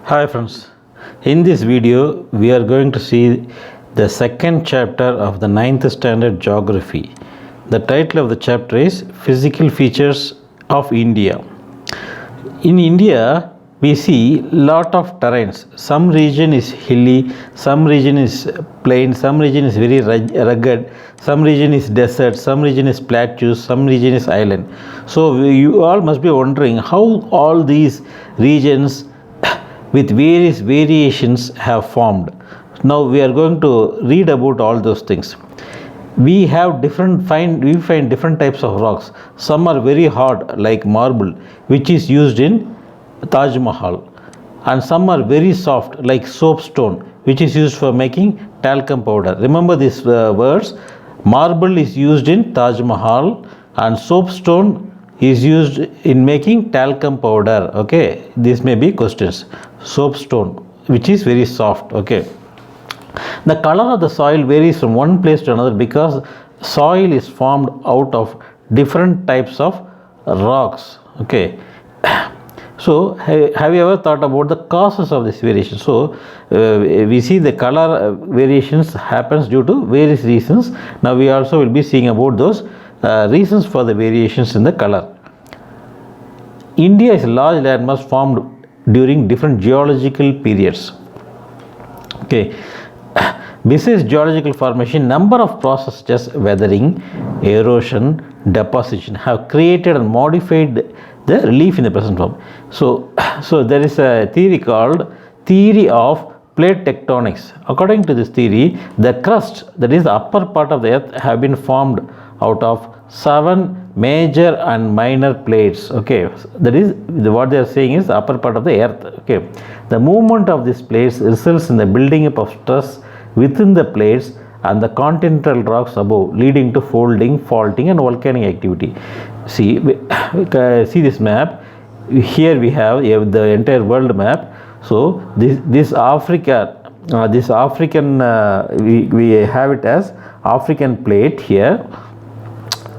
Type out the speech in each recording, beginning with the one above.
Hi friends, in this video we are going to see the second chapter of the 9th standard geography. The title of the chapter is Physical Features of India. In India we see lot of terrains. Some region is hilly, some region is plain, some region is very rugged, some region is desert, some region is plateaus, some region is island. So you all must be wondering how all these regions with various variations have formed. Now we are going to read about all those things. We find different types of rocks. Some are very hard like marble, which is used in Taj Mahal, and some are very soft like soapstone, which is used for making talcum powder. Remember these words: marble is used in Taj Mahal and soapstone is used in making talcum powder. Okay, these may be questions. Soapstone, which is very soft. Okay, the color of the soil varies from one place to another because soil is formed out of different types of rocks. Okay, so have you ever thought about the causes of this variation? So we see the color variations happens due to various reasons. Now we also will be seeing about those reasons for the variations in the color. India is a large landmass formed during different geological periods. Okay, besides geological formation, number of processes such as weathering, erosion, deposition have created and modified the relief in the present form. So there is a theory called theory of plate tectonics. According to this theory, the crust, that is the upper part of the earth, have been formed out of 7 major and minor plates. Okay, that is what they are saying is the upper part of the earth. Okay, the movement of these plates results in the building up of stress within the plates and the continental rocks above, leading to folding, faulting and volcanic activity. See this map. Here we have the entire world map. So this Africa, we have it as African plate here,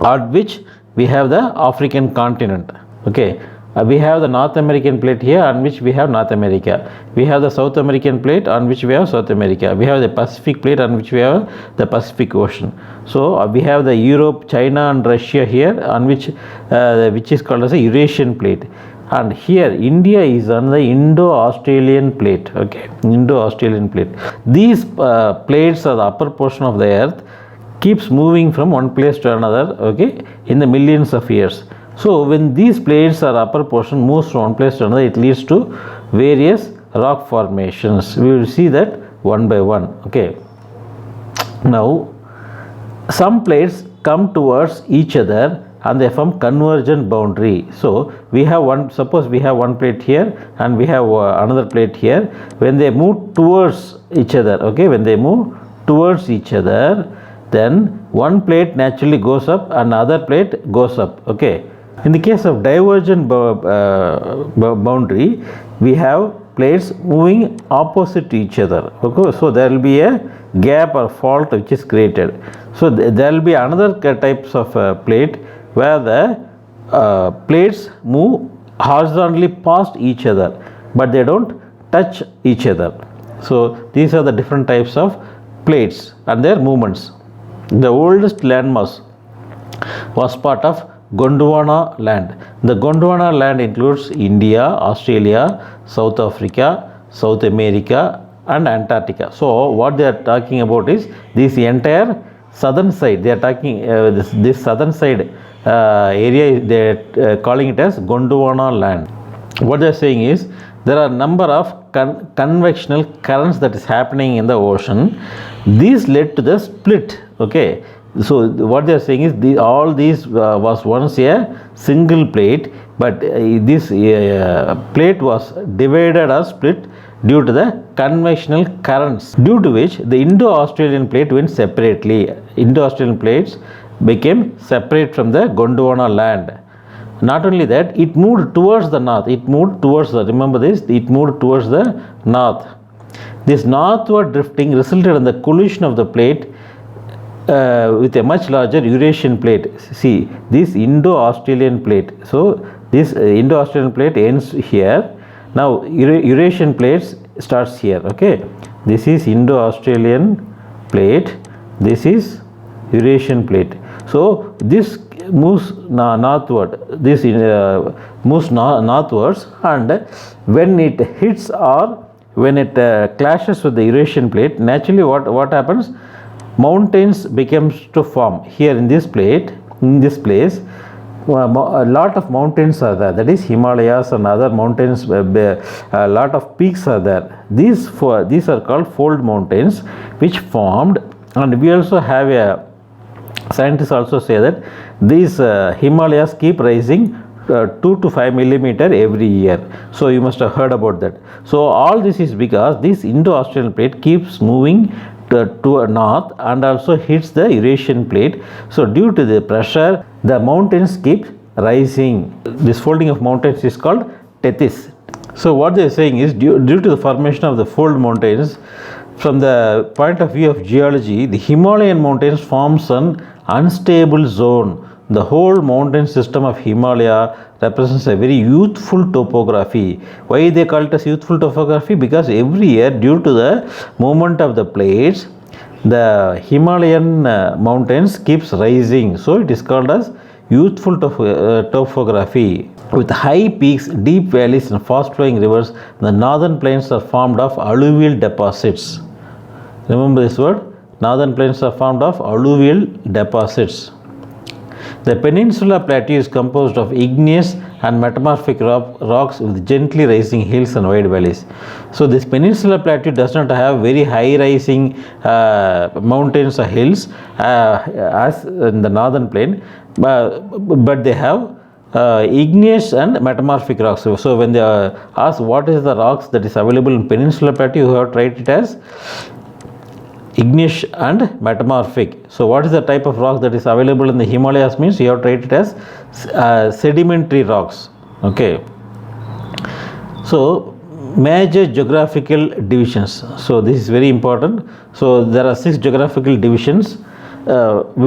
on which we have the African continent. Okay, we have the North American plate here, on which we have North America. We have the South American plate, on which we have South America. We have the Pacific plate, on which we have the Pacific Ocean. So we have the Europe, China and Russia here, on which is called as a Eurasian plate. And here India is on the Indo-Australian plate. Okay, Indo-Australian plate. These plates are the upper portion of the earth, keeps moving from one place to another, okay, in the millions of years. So when these plates are upper portion moves from one place to another, it leads to various rock formations. We will see that one by one. Okay, now some plates come towards each other and they form convergent boundary. So we have suppose we have one plate here and we have another plate here. When they move towards each other, okay, when they move towards each other, then one plate naturally goes up and other plate goes up. Okay, in the case of divergent boundary, we have plates moving opposite to each other. Okay, so there will be a gap or fault which is created. So there will be another types of plate where the plates move horizontally past each other, but they don't touch each other. So these are the different types of plates and their movements. The oldest landmass was part of Gondwana land. The Gondwana land includes India, Australia, South Africa, South America and Antarctica. So what they are talking about is this entire southern side. They are talking this southern side area, they are calling it as Gondwana land. What they are saying is there are number of convectional currents that is happening in the ocean. These led to the split. Okay, so what they are saying is all these was once a single plate, but this plate was divided or split due to the convectional currents, due to which the Indo-Australian plate went separately. Indo-Australian plates became separate from the Gondwana land. Not only that, it moved towards the north. Remember this, it moved towards the north. This northward drifting resulted in the collision of the plate with a much larger Eurasian plate. See, this Indo-Australian plate. So this Indo-Australian plate ends here Now Eurasian plates starts here. Okay, this is Indo-Australian plate, this is Eurasian plate. So this moves northward, this moves northwards, and when it hits or when it clashes with the Eurasian plate, naturally what happens, mountains becomes to form here in this plate, in this place. A lot of mountains are there, that is Himalayas and other mountains, a lot of peaks are there. These are called fold mountains which formed, and we also have a, scientists also say that these Himalayas keep rising 2 to 5 millimeter every year. So you must have heard about that. So all this is because this Indo-Australian plate keeps moving to north and also hits the Eurasian plate. So due to the pressure, the mountains keep rising. This folding of mountains is called tethys. So what they are saying is, due to the formation of the fold mountains, from the point of view of geology, the Himalayan mountains forms an unstable zone. The whole mountain system of Himalaya represents a very youthful topography. Why they call it as youthful topography? Because every year, due to the movement of the plates, the Himalayan mountains keeps rising. So it is called as youthful topography. With high peaks, deep valleys and fast flowing rivers, the northern plains are formed of alluvial deposits. Remember this word? Northern plains are formed of alluvial deposits. The peninsula plateau is composed of igneous and metamorphic rocks with gently rising hills and wide valleys. So this peninsula plateau does not have very high rising mountains or hills as in the northern plain, but they have igneous and metamorphic rocks. So when they ask what is the rocks that is available in peninsula plateau, you have to write it as igneous and metamorphic. So what is the type of rock that is available in the Himalayas means you have to write it as sedimentary rocks. Okay. So major geographical divisions. So this is very important. So there are 6 geographical divisions. We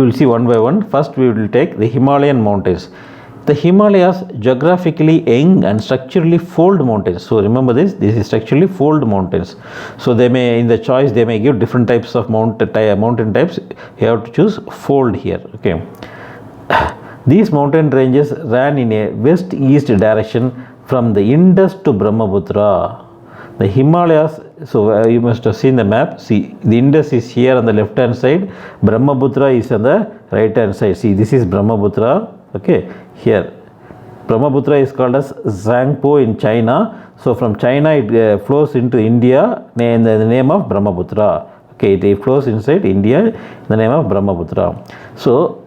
will see one by one. First we will take the Himalayan mountains. The Himalayas geographically young and structurally fold mountains. So remember this is structurally fold mountains. So they may, in the choice, they may give different types of mountain types. You have to choose fold here. Okay. These mountain ranges ran in a west-east direction from the Indus to Brahmaputra. The Himalayas, so you must have seen the map. See, the Indus is here on the left hand side, Brahmaputra is on the right hand side. See, this is Brahmaputra. Okay, here Brahmaputra is called as Zhangpo in China. So from China it flows into India in the name of Brahmaputra. Okay, it flows inside India in the name of Brahmaputra. So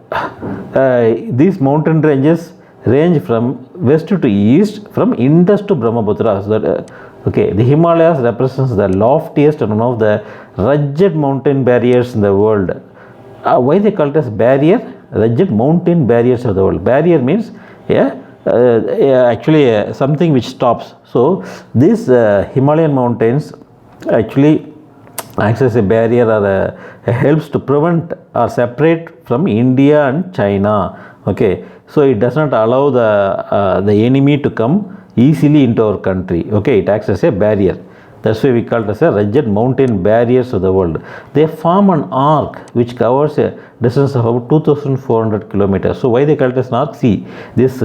these mountain ranges range from west to east, from Indus to Brahmaputra. So that, okay, the Himalayas represents the loftiest and one of the rugged mountain barriers in the world. Why they call it as barrier? Rugged mountain barriers of the world. Barrier means actually something which stops. So these Himalayan mountains actually acts as a barrier or helps to prevent or separate from India and China. Okay, so it does not allow the enemy to come easily into our country. Okay, it acts as a barrier. That's why we call it as a rugged mountain barriers of the world. They form an arc which covers a distance of about 2,400 kilometers. So why they call it as an arc? See, this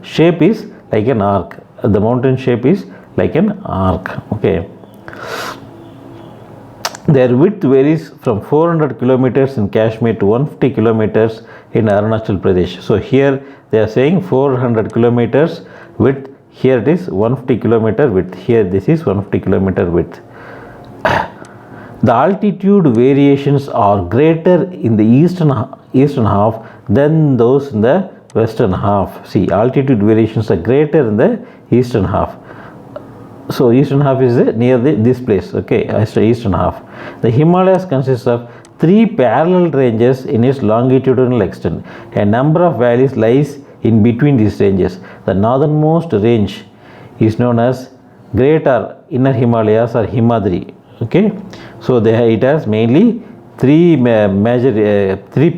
shape is like an arc. The mountain shape is like an arc. Okay. Their width varies from 400 kilometers in Kashmir to 150 kilometers in Arunachal Pradesh. So here they are saying 400 kilometers width. Here it is 150 kilometer width. Here this is 150 kilometer width. The altitude variations are greater in the eastern half than those in the western half. See, altitude variations are greater in the eastern half. So eastern half is near this place. Okay, eastern half. The Himalayas consists of 3 parallel ranges in its longitudinal extent. A number of valleys lies in between these ranges. The northernmost range is known as Great or Inner Himalayas or Himadri. Okay, so it has mainly 3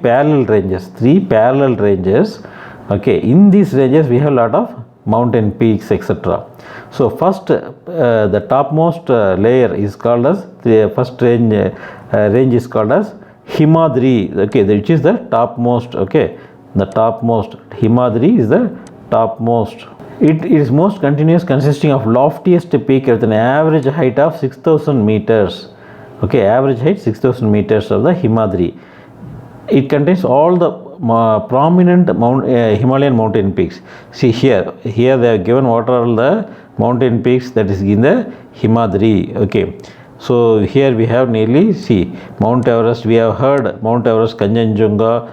parallel ranges. Okay, in these ranges we have a lot of mountain peaks, etc. So first the topmost layer is called as, the first range is called as himadri, okay, which is the topmost, okay, the topmost. Himadri is the topmost. It is most continuous, consisting of loftiest peak with an average height of 6,000 meters. Okay, average height 6,000 meters of the Himadri. It contains all the prominent Himalayan mountain peaks. See here they have given what are all the mountain peaks that is in the Himadri. Okay, so here we have nearly, see, Mount Everest, we have heard Mount Everest, Kanchenjunga,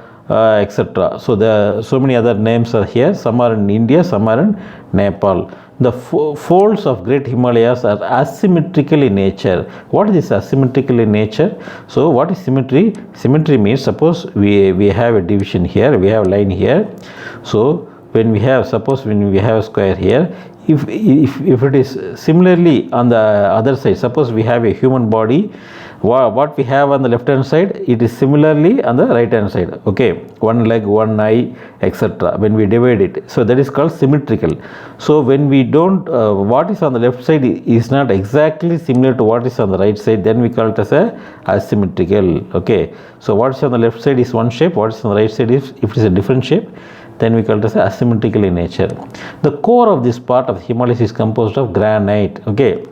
etc. So so many other names are here. Some are in India, some are in Nepal. The folds of Great Himalayas are asymmetrical in nature. What is this asymmetrical in nature? So what is symmetry? Symmetry means, suppose we have a division here, we have a line here. So when we have, suppose when we have a square here, if it is similarly on the other side, suppose we have a human body, what we have on the left hand side, it is similarly on the right hand side. Okay, one leg, one eye, etc. when we divide it, so that is called symmetrical. So when we don't what is on the left side is not exactly similar to what is on the right side, then we call it as a asymmetrical. Okay, so what is on the left side is one shape, what is on the right side is, if it is a different shape, then we call it as asymmetrical in nature. The core of this part of the Himalayas is composed of granite. Okay,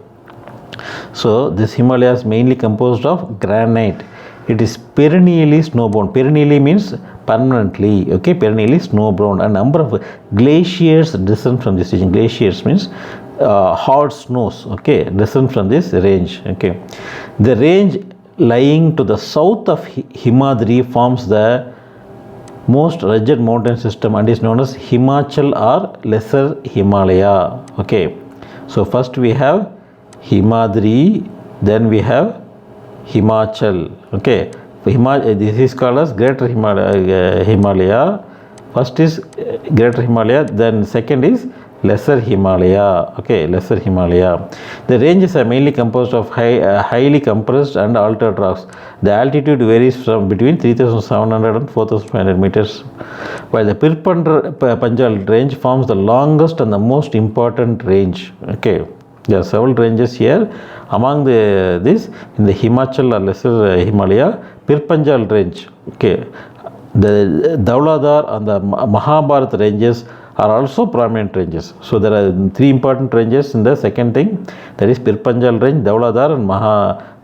so this Himalaya is mainly composed of granite. It is perennially snow-bound. Perennially means permanently. Okay, perennially snow-bound. A number of glaciers descend from this region. Glaciers means hard snows. Okay, descend from this range. Okay, the range lying to the south of Himadri forms the most rugged mountain system and is known as Himachal or Lesser Himalaya. Okay, so first we have Himadri, then we have Himachal. Okay, this is called as Greater Himalaya. First is Greater Himalaya, then second is Lesser Himalaya. Okay, Lesser Himalaya. The ranges are mainly composed of highly compressed and altered rocks. The altitude varies from between 3,700 and 4,500 meters, while the Perinneal range forms the longest and the most important range. Okay, there are several ranges here. Among this, in the Himachal or Lesser Himalaya, Perinneal range. Okay, the Dauladar and the Mahabharat ranges are also prominent ranges. So there are three important ranges in the second thing, that is Perinneal range, Dauladar and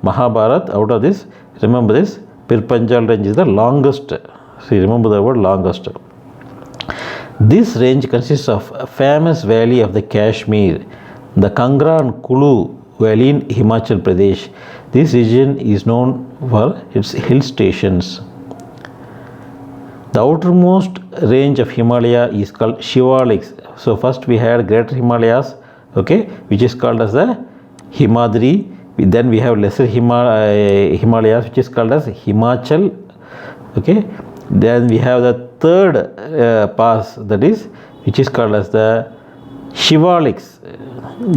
Mahabharat. Out of this, remember this, Perinneal range is the longest. See, remember the word longest. This range consists of a famous valley of the Kashmir, the Kangra and Kulu valley in Himachal Pradesh. This region is known for its hill stations. The outermost range of Himalaya is called shivaliks. So first we had Greater Himalayas, okay, which is called as the Himadri. Then we have Lesser Himalayas, which is called as Himachal. Okay, then we have the third pass, that is, which is called as the shivaliks.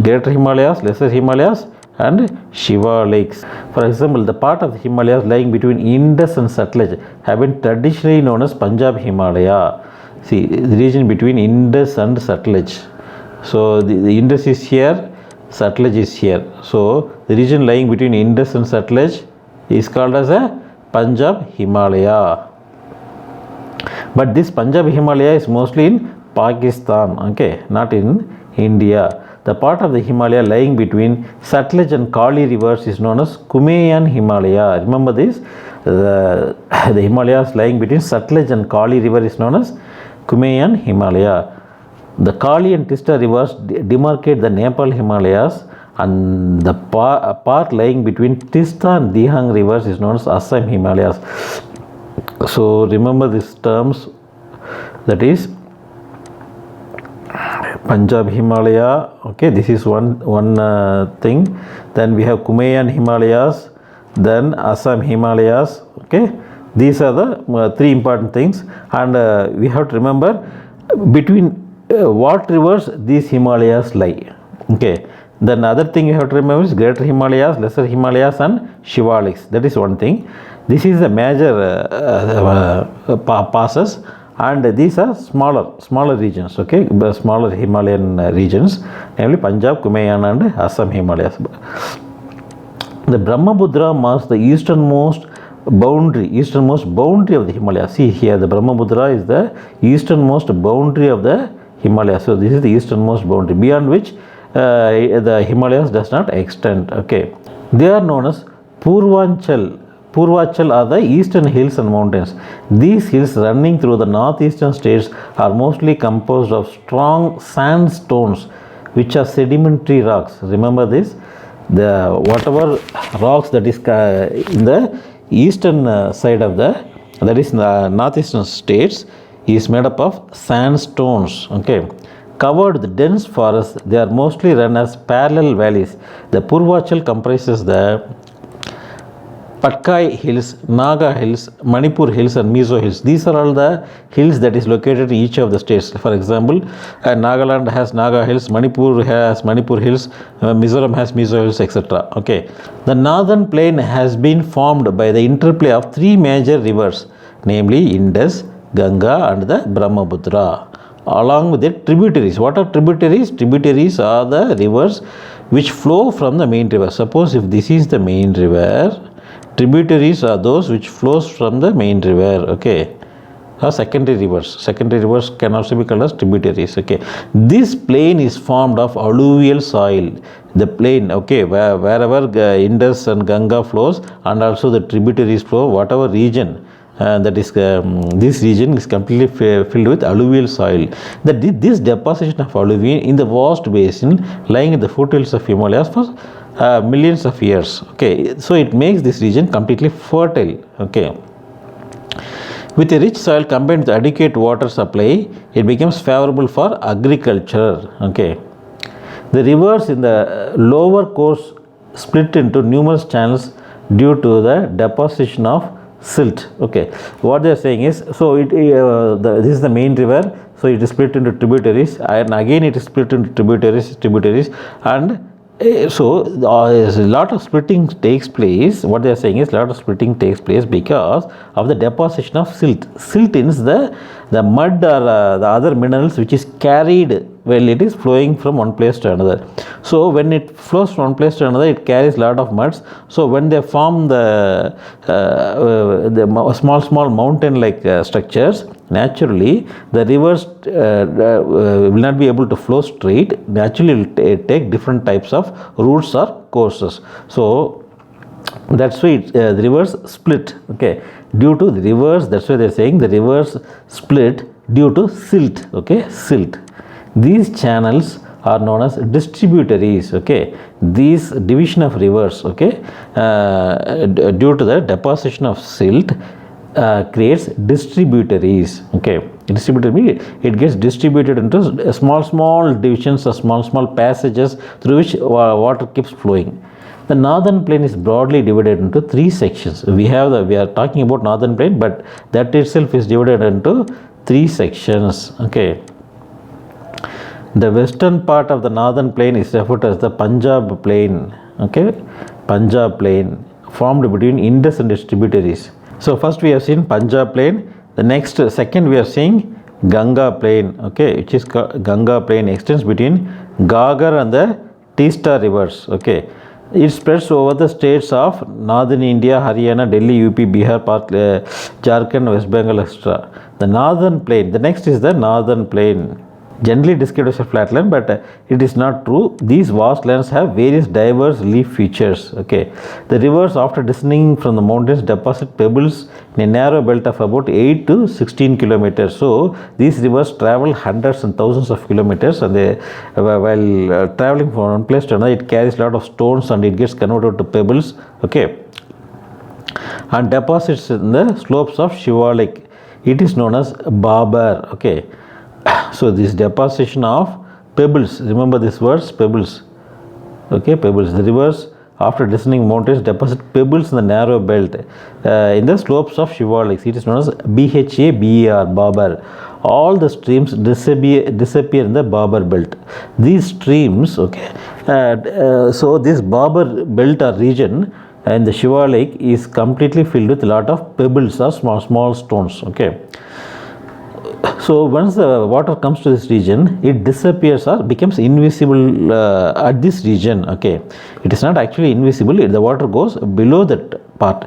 Greater Himalayas, Lesser Himalayas and shivaliks. For example, the part of the Himalayas lying between Indus and Sutlej have been traditionally known as Punjabhimalaya. See, the region between Indus and Sutlej. So the Indus is here, Sutlej is here. So the region lying between Indus and Sutlej is called as a Punjab Himalaya. But this Punjab Himalaya is mostly in Pakistan, okay, not in India. The part of the Himalaya lying between Sutlej and Kali rivers is known as Kumayan Himalaya. Remember this, the Himalayas lying between Sutlej and Kali river is known as Kumayan Himalaya. The Kali and Tista rivers demarcate the Nepal Himalayas, and the part lying between Tista and Dihang rivers is known as Assam Himalayas. So remember these terms, that is Punjab Himalaya. Okay, this is one thing. Then we have Kumayan Himalayas, then Assam Himalayas. Okay, these are the three important things, and we have to remember between what rivers these Himalayas lie. Okay, then other thing you have to remember is Greater Himalayas, Lesser Himalayas and shivaliks. That is one thing. This is the major passes, and these are smaller regions, okay, smaller Himalayan regions, namely Punjab, Kumaon and Assam Himalayas. The Brahmaputra marks the easternmost boundary of the Himalayas. See here, the Brahmaputra is the easternmost boundary of the Himalayas. So this is the easternmost boundary, beyond which the Himalayas does not extend. Okay, they are known as Purvachal are the eastern hills and mountains. These hills running through the northeastern states are mostly composed of strong sandstones, which are sedimentary rocks. Remember this, the whatever rocks that is in the eastern side of the, that is the northeastern states, is made up of sandstones. Okay, covered with dense forests. They are mostly run as parallel valleys. The Purvachal comprises the Patkai Hills, Naga Hills, Manipur Hills and Mizo Hills. These are all the hills that is located in each of the states. For example, Nagaland has Naga Hills, Manipur has Manipur Hills, Mizoram has Mizo Hills, etc. Okay. The northern plain has been formed by the interplay of three major rivers, namely Indus, Ganga and the Brahmaputra, along with their tributaries. What are tributaries? Tributaries are the rivers which flow from the main river. Suppose if this is the main river, tributaries are those which flows from the main river. Okay, or secondary rivers can also be called as tributaries. Okay, this plain is formed of alluvial soil. The plain, okay, wherever Indus and Ganga flows and also the tributaries flow, whatever region that is this region is completely filled with alluvial soil. This deposition of alluvium in the vast basin lying in the foothills of Himalayas for millions of years. Okay, so it makes this region completely fertile. Okay, with a rich soil combined with adequate water supply, it becomes favorable for agriculture. Okay, the rivers in the lower course split into numerous channels due to the deposition of silt. Okay, what they are saying is, so this is the main river, so it is split into tributaries, and again it is split into tributaries, and so a lot of splitting takes place. What they are saying is, a lot of splitting takes place because of the deposition of silt. Silt is the mud or the other minerals which is carried when it is flowing from one place to another. So when it flows from one place to another, it carries a lot of muds. So when they form the small mountain like structures, naturally the rivers will not be able to flow straight. Naturally it will take different types of routes or courses. So that's why the rivers split. Okay, due to the rivers, that's why they are saying the rivers split due to silt. Okay, silt. These channels are known as distributaries. Okay, these division of rivers, okay, due to the deposition of silt creates distributaries. Okay, distributary, it gets distributed into small divisions or small passages through which water keeps flowing. The northern plain is broadly divided into three sections. We are talking about northern plain, but that itself is divided into three sections. Okay, the western part of the northern plain is referred to as the Punjab plain. Okay, Punjab plain formed between Indus and its tributaries. So first we have seen Punjab plain. The second we are seeing Ganga plain. Okay, which is Ganga plain extends between Gagar and the Teesta rivers. Okay, it spreads over the states of northern India, Haryana, Delhi, UP, Bihar, Jharkhand, West Bengal, etc. The northern plain. The next is the northern plain, generally described as a flatland, but it is not true. These vast lands have various diverse relief features. Okay, the rivers, after descending from the mountains, deposit pebbles in a narrow belt of about 8 to 16 kilometers. So these rivers travel hundreds and thousands of kilometers, and they, while traveling from one place to another, it carries a lot of stones and it gets converted to pebbles. Okay, and deposits in the slopes of shivalik. It is known as barber. Okay, so this deposition of pebbles, remember this words, pebbles. Okay, pebbles. The rivers, after descending mountains, deposit pebbles in the narrow belt in the slopes of shivaliks. It is known as BHABER, barber. All the streams disappear in the barber belt. These streams, okay, so this barber belt or region and the shivalik is completely filled with a lot of pebbles or small stones. Okay, So once the water comes to this region, it disappears or becomes invisible at this region. Okay, it is not actually invisible. The water goes below that part.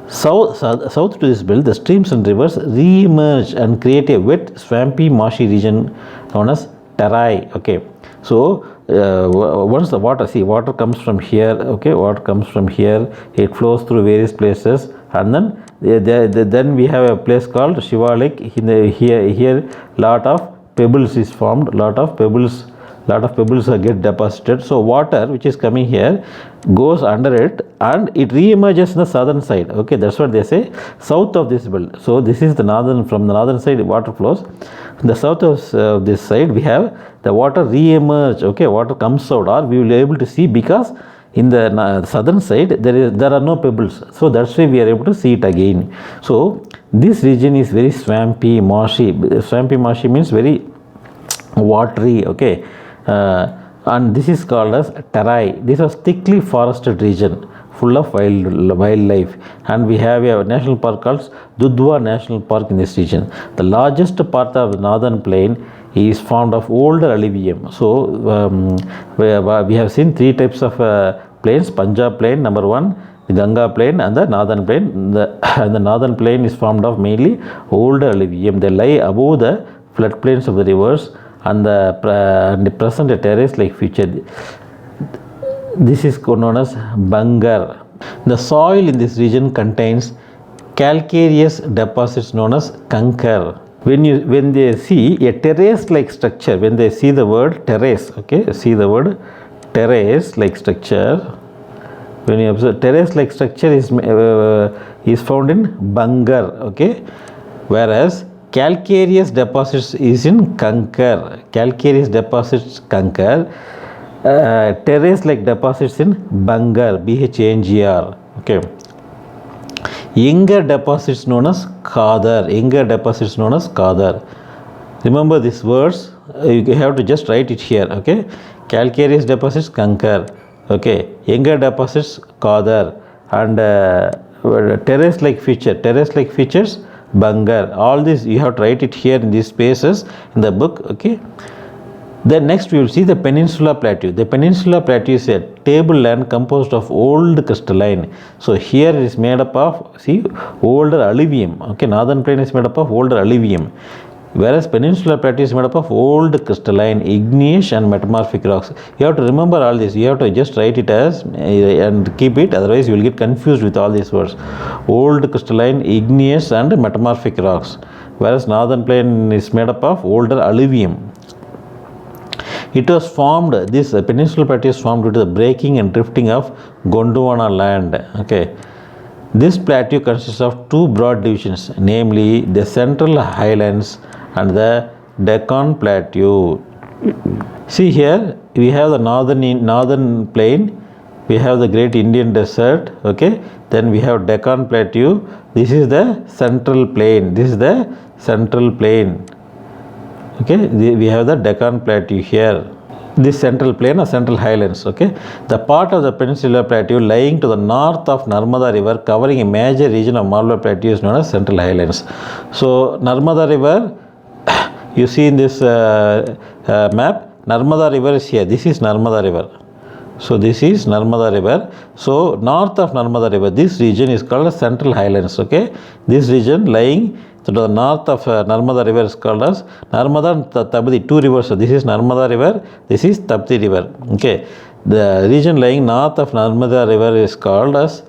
South to this belt, the streams and rivers re-emerge and create a wet, swampy, marshy region known as terai. Okay, so once the water comes from here. Okay, water comes from here. It flows through various places, and then we have a place called shivalik. Here lot of pebbles is formed. Lot of pebbles get deposited. So water which is coming here goes under it and it re-emerges in the southern side. Okay, that's what they say, south of this belt. So this is the northern, from the northern side water flows. In the south of this side we have the water re-emerge. Okay, water comes out, or we will be able to see, because in the southern side there are no pebbles, so that's why we are able to see it again. So this region is very swampy, marshy. Swampy, marshy means very watery. Okay, and this is called as terai. This was thickly forested region full of wildlife, and we have a national park called Dudhwa National Park in this region. The largest part of the northern plain is formed of older alluvium. So we have seen three types of plains: Punjab plain, number one, the Ganga plain, and the northern plain. The northern plain is formed of mainly older alluvium. They lie above the floodplains of the rivers and the present terrace like feature. This is known as Bangar. The soil in this region contains calcareous deposits known as kankar. When they see a terrace like structure, when they see the word terrace, okay, see the word terrace like structure. When you observe, terrace like structure is found in Bangar. Okay, whereas calcareous deposits is in kankar. Calcareous deposits kankar. Terrace like deposits in Bangar, Bhangr. Okay, younger deposits known as Khadar. Younger deposits known as Khadar. Remember these words, you have to just write it here. Okay, calcareous deposits kankar. Okay, younger deposits Khadar, and terrace like features Bangar. All this you have to write it here in these spaces in the book. Okay. Then next we will see the Peninsula Plateau. The Peninsula Plateau is a tableland composed of old crystalline. So here it is made up of, see, older alluvium. Okay, northern plain is made up of older alluvium, whereas Peninsula Plateau is made up of old crystalline, igneous and metamorphic rocks. You have to remember all this. You have to just write it as and keep it, otherwise you will get confused with all these words. Old crystalline, igneous and metamorphic rocks, whereas northern plain is made up of older alluvium. It was formed, this Peninsula Plateau is formed due to the breaking and drifting of Gondwana land. Okay, this plateau consists of two broad divisions, namely the Central Highlands and the Deccan Plateau. See here, we have the northern plain, we have the Great Indian Desert. Okay, then we have Deccan Plateau. This is the Central Plain. This is the Central Plain. Okay, we have the Deccan Plateau here. This Central Plain or Central Highlands. Okay, the part of the Peninsula Plateau lying to the north of Narmada River, covering a major region of Malabar Plateau, is known as Central Highlands. So Narmada River, you see in this map, Narmada River is here. This is Narmada River. So this is Narmada River. So north of Narmada River, this region is called as Central Highlands. Okay, this region lying to the north of Narmada River is called as Narmada and Tapti, two rivers. So this is Narmada River, this is Tapti River. Okay, the region lying north of Narmada River is called as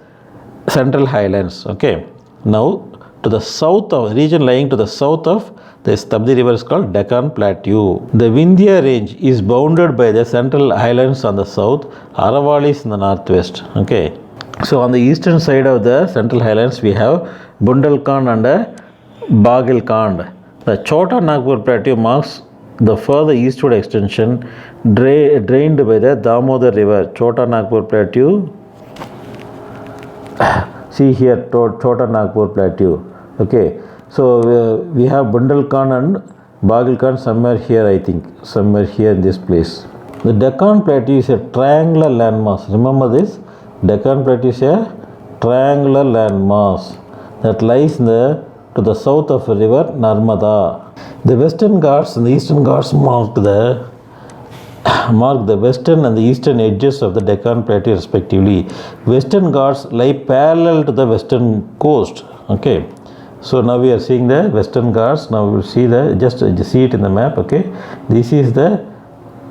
Central Highlands. Okay, now to the south of region lying to the south of this Tapti River is called Deccan Plateau. The Vindhya range is bounded by the Central Highlands on the south, Aravalis in the northwest. Okay, so on the eastern side of the Central Highlands we have Bundelkhand and Bagelkhand. The Chota Nagpur Plateau marks the further eastward extension drained by the Damodar River. Chota Nagpur Plateau. See here, Chota Nagpur Plateau. Okay, so we have Bundelkhand and Bagelkhand somewhere here, I think, somewhere here in this place. The Deccan Plateau is a triangular landmass. Remember this? Deccan Plateau is a triangular landmass that lies to the south of the river Narmada. The Western Ghats and the Eastern Ghats mark the western and the eastern edges of the Deccan Plateau respectively. Western Ghats lie parallel to the western coast. Okay. So now we are seeing the Western Ghats. Now we will see just see it in the map. Okay. This is the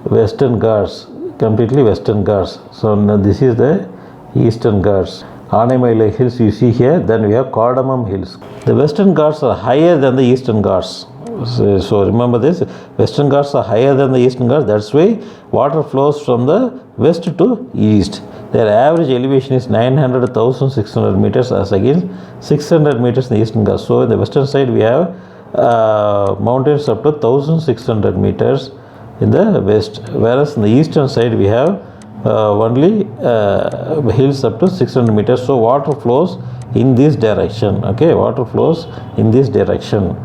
Western Ghats, completely Western Ghats. So now this is the Eastern Ghats. Anaimala Hills you see here. Then we have Cardamom Hills. The Western Ghats are higher than the Eastern Ghats. So remember this, Western Ghats are higher than the Eastern Ghats. That's why water flows from the west to east. Their average elevation is 900 to 1600 meters as against 600 meters in the Eastern Ghats. So in the western side we have mountains up to 1600 meters in the west, whereas in the eastern side we have only hills up to 600 meters. So water flows in this direction. Okay, water flows in this direction.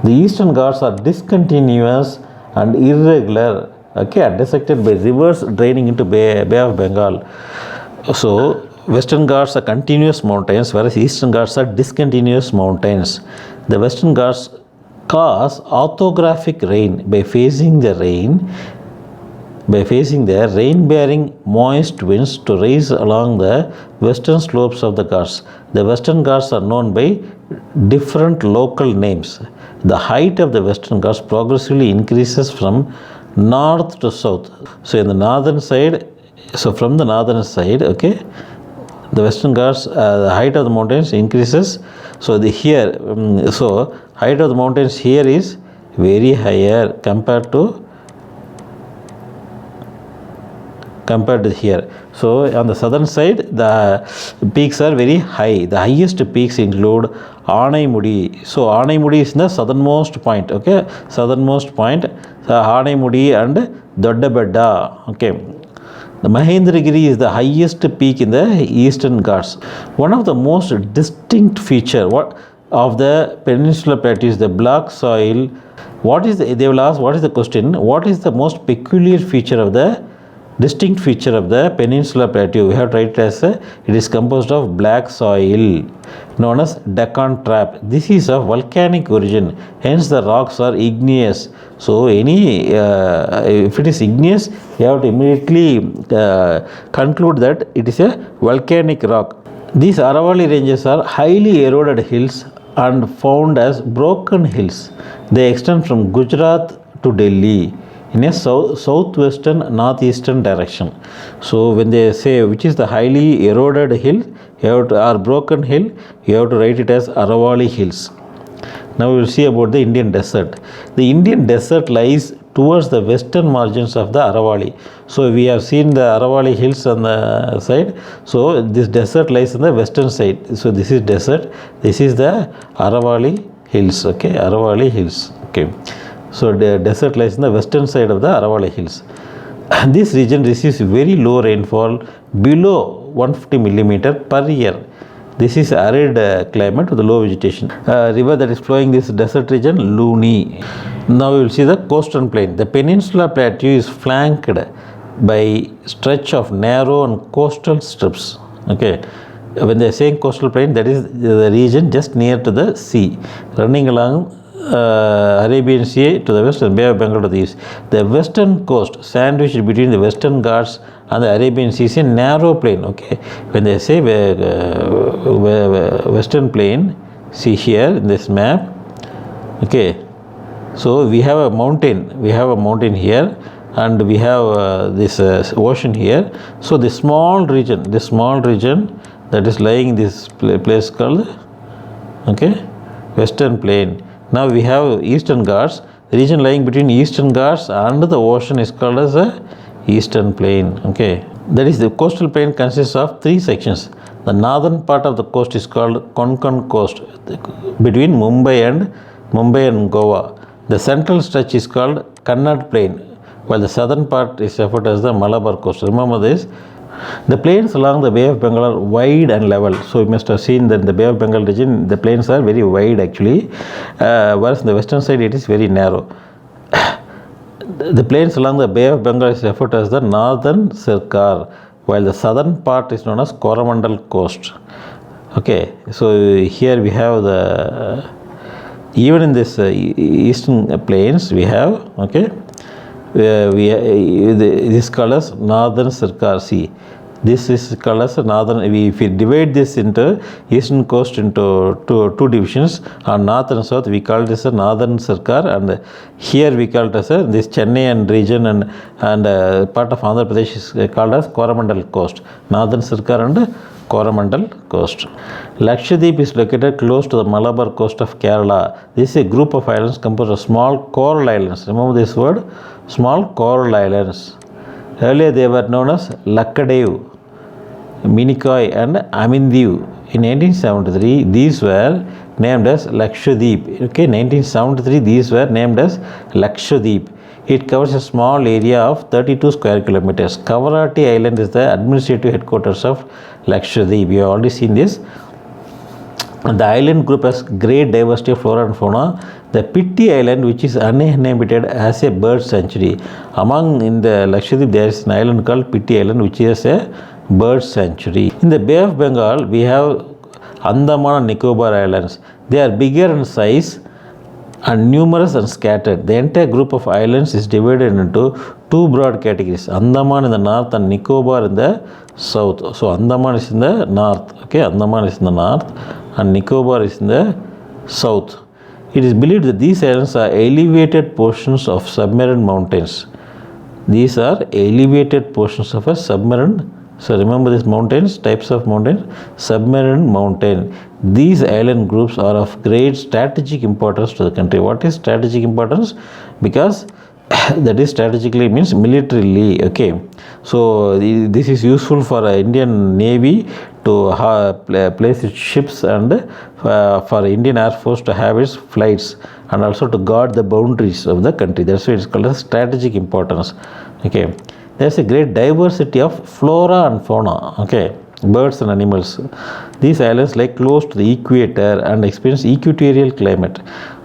The Eastern Ghats are discontinuous and irregular, okay, are dissected by rivers draining into Bay of Bengal. So Western Ghats are continuous mountains, whereas Eastern Ghats are discontinuous mountains. The Western Ghats cause orthographic rain by facing the rain-bearing moist winds to rise along the western slopes of the Ghats. The Western Ghats are known by different local names. The height of the Western Ghats progressively increases from north to south. So in the northern side, from the northern side, okay, the Western Ghats, the height of the mountains increases. So height of the mountains here is very higher compared to here. So on the southern side the peaks are very high. The highest peaks include Anaimudi. So Anaimudi is the southernmost point. Okay, southernmost point, Anaimudi and Doddabedda. Okay, the Mahendragiri is the highest peak in the Eastern Ghats. One of the most distinct feature of the Peninsular Plateau is the black soil. They will ask, what is the question? What is the most peculiar feature of the distinct feature of the Peninsular Plateau? We have to write it as it is composed of black soil known as Deccan Trap. This is of volcanic origin, hence the rocks are igneous. So if it is igneous, you have to immediately conclude that it is a volcanic rock. These Aravalli ranges are highly eroded hills and found as broken hills. They extend from Gujarat to Delhi in a southwestern northeastern direction. So when they say which is the highly eroded hill or broken hill, you have to write it as Aravalli Hills. Now we will see about the Indian desert. The Indian desert lies towards the western margins of the Aravalli. So we have seen the Aravalli Hills on the side. So this desert lies on the western side. So this is desert. This is the Aravalli Hills. Okay, Aravalli Hills. Okay. So the desert lies in the western side of the Aravalli Hills. This region receives very low rainfall, below 150 millimeter per year. This is arid climate with low vegetation. River that is flowing this desert region, Luni. Now we will see the coastal plain. The Peninsular Plateau is flanked by stretch of narrow and coastal strips. Okay. When they are saying coastal plain, that is the region just near to the sea, running along Arabian Sea to the west and Bay of Bengal to the east. The western coast, sandwiched between the Western Ghats and the Arabian Sea, is a narrow plain. Okay, when they say western plain, see here in this map. Okay, so we have a mountain. Here, and we have this ocean here. So the small region that is lying in this place called western plain. Now we have Eastern Ghats. The region lying between Eastern Ghats and the ocean is called as a Eastern Plain. Okay, that is the coastal plain consists of three sections. The northern part of the coast is called Konkan Coast between Mumbai and Goa. The central stretch is called Kannad Plain, while the southern part is referred as the Malabar Coast. Remember this. The plains along the Bay of Bengal are wide and level. So you must have seen that in the Bay of Bengal region, the plains are very wide actually, whereas in the western side it is very narrow. The plains along the Bay of Bengal is referred to as the northern Sirkar, while the southern part is known as Coromandel Coast. Okay, so here we have the even in this eastern plains we have, okay, this colors northern circar. See, this is colors northern. If we divide this into eastern coast into two divisions, on north and south, we call this a northern circar, and here we call it as this Chennai and region and part of Andhra Pradesh is called as Coromandel coast, northern circar and Coromandel coast. Lakshadweep is located close to the Malabar coast of Kerala. This is a group of islands composed of small coral islands. Remember this word, small coral islands. Earlier they were known as Lakkadev, Minicoy and Amindiv. In 1973 these were named as Lakshadweep. Okay, 1973 these were named as Lakshadweep. It covers a small area of 32 square kilometers. Kavarati Island is the administrative headquarters of Lakshadweep. You have already seen this. The island group has great diversity of flora and fauna. The Pitti Island, which is uninhabited, has a bird sanctuary. In the Lakshadweep, there is an island called Pitti Island, which is a bird sanctuary. In the Bay of Bengal, we have Andaman and Nicobar Islands. They are bigger in size and numerous and scattered. The entire group of islands is divided into two broad categories, Andaman in the north and Nicobar in the south. So Andaman is in the north, okay, Andaman is in the north and Nicobar is in the south. It is believed that these islands are elevated portions of submarine mountains. These are elevated portions of a submarine. So remember these mountains, types of mountains, submarine mountain. These island groups are of great strategic importance to the country. What is strategic importance? Because that is strategically means militarily, okay. So this is useful for Indian Navy to place its ships and for Indian Air Force to have its flights and also to guard the boundaries of the country. That's why it's called as strategic importance, okay. There's a great diversity of flora and fauna, okay, birds and animals. These islands lie close to the equator and experience equatorial climate.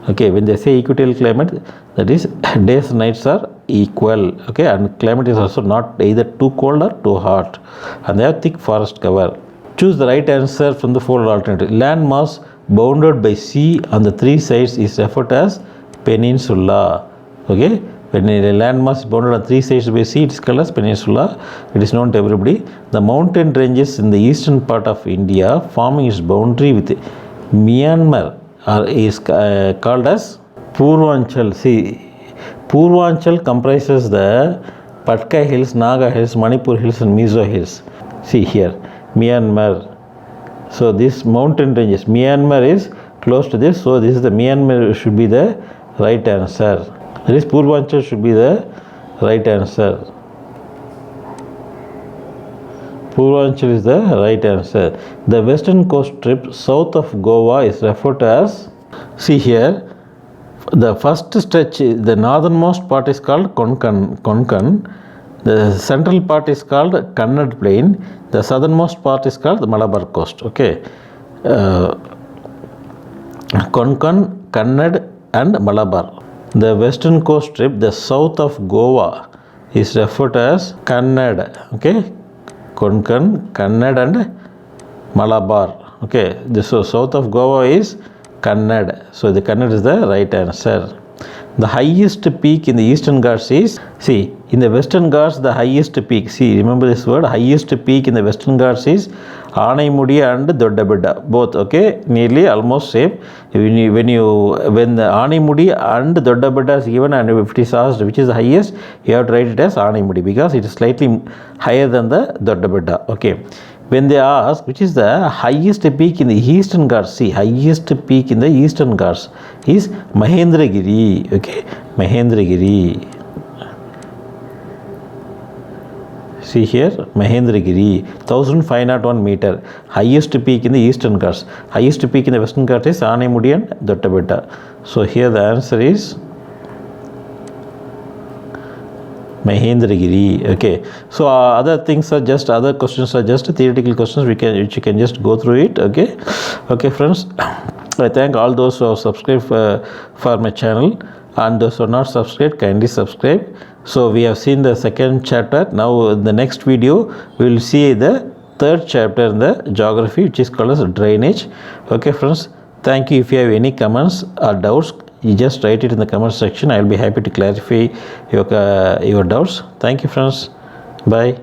Okay, when they say equatorial climate, that is days and nights are equal, okay, and climate is also not either too cold or too hot, and they have thick forest cover. Choose the right answer from the following alternative. Land mass bounded by sea on the three sides is referred as peninsula, okay. When a land mass is bounded on three sides by sea, it is called as peninsula. It is known to everybody. The mountain ranges in the eastern part of India, forming its boundary with Myanmar, is called as Purvanchal. See, Purvanchal comprises the Patkai Hills, Naga Hills, Manipur Hills and Mizo Hills. See here, Myanmar. So this mountain ranges, Myanmar is close to this. So this is the Myanmar should be the right answer. That is Purvanchal should be the right answer. Purvanchal is the right answer. The western coast strip south of Goa is referred to as, see here, the first stretch, the northernmost part is called Konkan. The central part is called Kannad Plain. The southernmost part is called the Malabar coast, okay. Konkan, Kannad and Malabar. The western coast strip, the south of Goa, is referred to as Kannad, okay. Konkan, Kannad and Malabar, okay. So south of Goa is Kannad. So the Kannad is the right answer. The highest peak in the eastern Ghats is, see, in the western Ghats the highest peak, see, remember this word, highest peak in the western Ghats is Anaimudi and Doddabedda, both, okay, nearly almost same. When the Anaimudi and Doddabedda is given and if it is asked which is the highest, you have to write it as Anaimudi because it is slightly higher than the Doddabedda, okay. When they ask which is the highest peak in the eastern Ghats, see, highest peak in the eastern Ghats is Mahendragiri, okay, Mahendragiri. See here, Mahendragiri, 1501 meter, highest peak in the eastern Ghats. Highest peak in the western Ghats is Anaimudi and Doddabedda. So here the answer is Mahendragiri, okay. So other things are just, other questions are just theoretical questions which you can just go through it, okay. Okay friends, I thank all those who have subscribed for my channel, and those who are not subscribed, kindly subscribe. So we have seen the second chapter. Now in the next video we will see the third chapter in the geography, which is called as drainage. Okay friends, Thank you. If you have any comments or doubts, you just write it in the comment section. I will be happy to clarify your doubts. Thank you, friends. Bye.